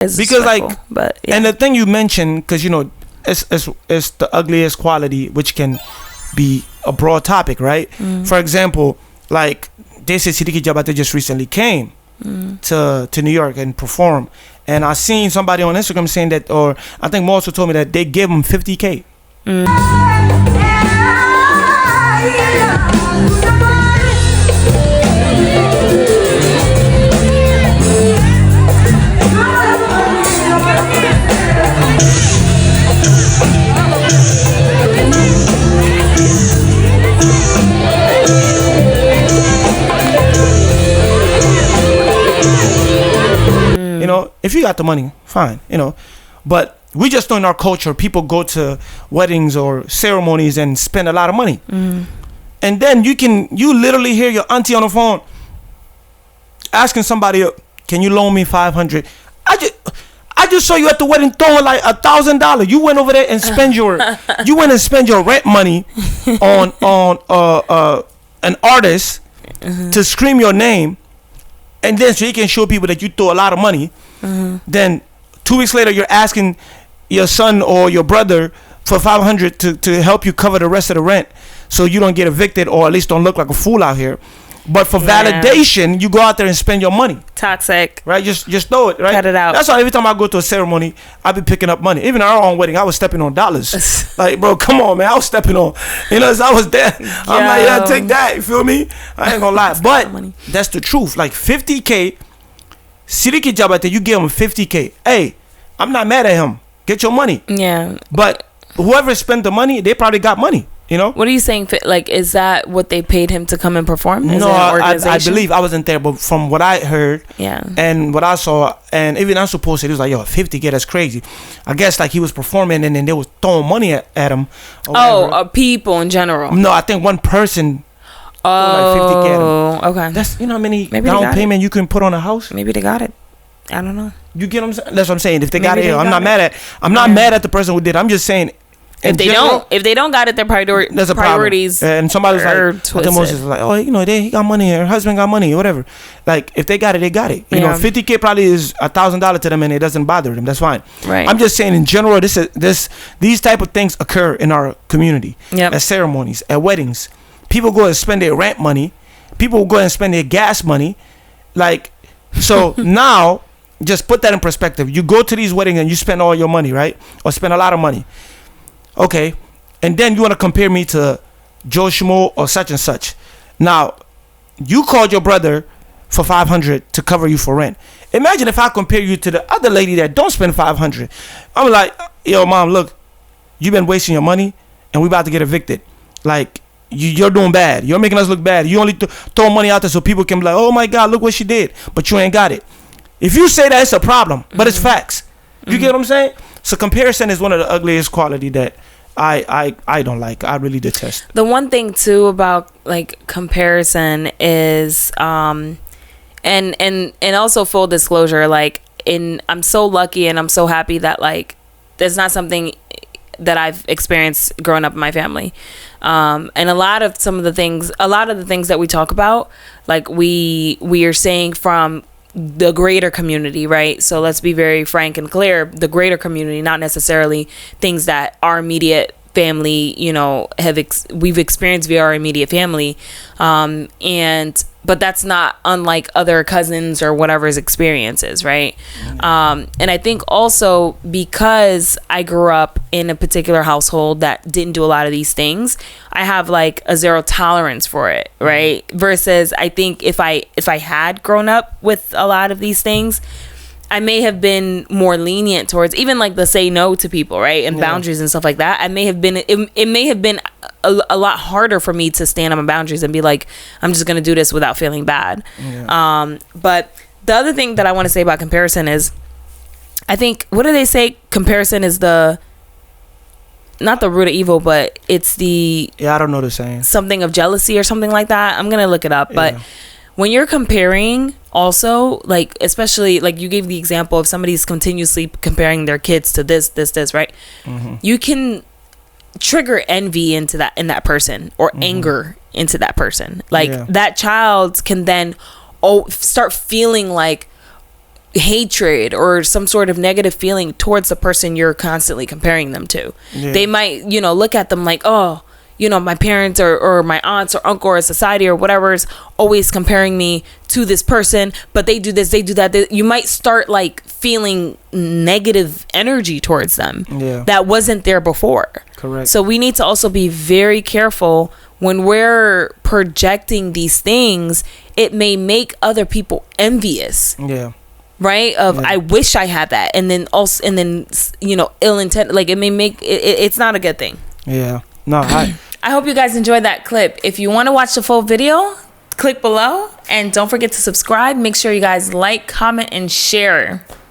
Because like, but yeah. And the thing you mentioned, because you know, it's the ugliest quality, which can be a broad topic, right? For example, like they said Sidiki Diabate just recently came to New York and performed, and I seen somebody on Instagram saying that, or I think more also told me that they gave him $50K. You know, if you got the money, fine, you know, but we just know in our culture, people go to weddings or ceremonies and spend a lot of money. And then you literally hear your auntie on the phone asking somebody, can you loan me $500? I just saw you at the wedding throwing like $1,000. You went over there and spend your rent money on an artist to scream your name, and then so you can show people that you throw a lot of money. Then 2 weeks later, you're asking your son or your brother for $500 to help you cover the rest of the rent, so you don't get evicted or at least don't look like a fool out here. But for validation, you go out there and spend your money. Toxic. Right? Just throw it, right? Cut it out. That's why every time I go to a ceremony, I be picking up money. Even our own wedding, I was stepping on dollars. Like, bro, come on, man. I was stepping on. You know, as I was there. I'm like, yeah, take that. You feel me? I ain't gonna lie. But that's the truth. Like, $50K, Sidiki Diabate, you give him $50K. Hey, I'm not mad at him. Get your money. Yeah. But whoever spent the money, they probably got money. You know? What are you saying? Like, is that what they paid him to come and perform? Is no, I believe I wasn't there, but from what I heard, and what I saw, and even I supposed it was like, yo, $50K, that's crazy. I guess like he was performing and then they was throwing money at him. People in general. No, I think one person. Like $50K at him. Okay. That's, you know how many down payment you can put on a house? Maybe they got it. I don't know. You get what I'm saying? That's what I'm saying. If they got it, I'm not mad at the person who did. I'm just saying. If they don't got it, their priorities. And somebody's like, I think most is like, oh, you know, he got money, her husband got money, or whatever. Like, if they got it, they got it. You know, $50K probably is $1,000 to them, and it doesn't bother them. That's fine. Right. I'm just saying, in general, these type of things occur in our community. At ceremonies, at weddings, people go and spend their rent money. People go and spend their gas money. Like, so now, just put that in perspective. You go to these weddings and you spend all your money, right? Or spend a lot of money. Okay, and then you want to compare me to Joe Schmo or such and such. Now, you called your brother for $500 to cover you for rent. Imagine if I compare you to the other lady that don't spend $500. I'm like, yo, mom, look, you've been wasting your money, and we about to get evicted. Like, you're doing bad. You're making us look bad. You only throw money out there so people can be like, oh my God, look what she did, but you ain't got it. If you say that, it's a problem, but it's facts. You get what I'm saying? So comparison is one of the ugliest quality that I don't like. I really detest. The one thing too about like comparison is and also full disclosure, like I'm so lucky and I'm so happy that like there's not something that I've experienced growing up in my family. And a lot of the things that we talk about, like we are saying from the greater community, right? So let's be very frank and clear, the greater community, not necessarily things that our immediate family, you know, we've experienced via our immediate family. But that's not unlike other cousins or whatever's experiences, right? And I think also because I grew up in a particular household that didn't do a lot of these things, I have like a zero tolerance for it, right? Versus I think if I had grown up with a lot of these things, I may have been more lenient towards even like the say no to people, right? And boundaries and stuff like that. It may have been a lot harder for me to stand on my boundaries and be like, I'm just going to do this without feeling bad. But the other thing that I want to say about comparison is, I think, what do they say? Comparison is not the root of evil, but it's I don't know the saying. Something of jealousy or something like that. I'm going to look it up. But when you're comparing, also, like, especially like you gave the example of somebody's continuously comparing their kids to this, right? You can trigger envy in that person, or anger into that person. Like that child can then start feeling like, hatred or some sort of negative feeling towards the person you're constantly comparing them to. Yeah. They might, look at them like, oh, my parents or my aunts or uncle or society or whatever is always comparing me to this person, but they do this, they do that. You might start like feeling negative energy towards them that wasn't there before. Correct. So we need to also be very careful when we're projecting these things. It may make other people envious. Yeah. Right? I wish I had that. And then ill intent. Like it may make it's not a good thing. Yeah. No, I hope you guys enjoyed that clip. If you want to watch the full video, click below and don't forget to subscribe. Make sure you guys like, comment, and share.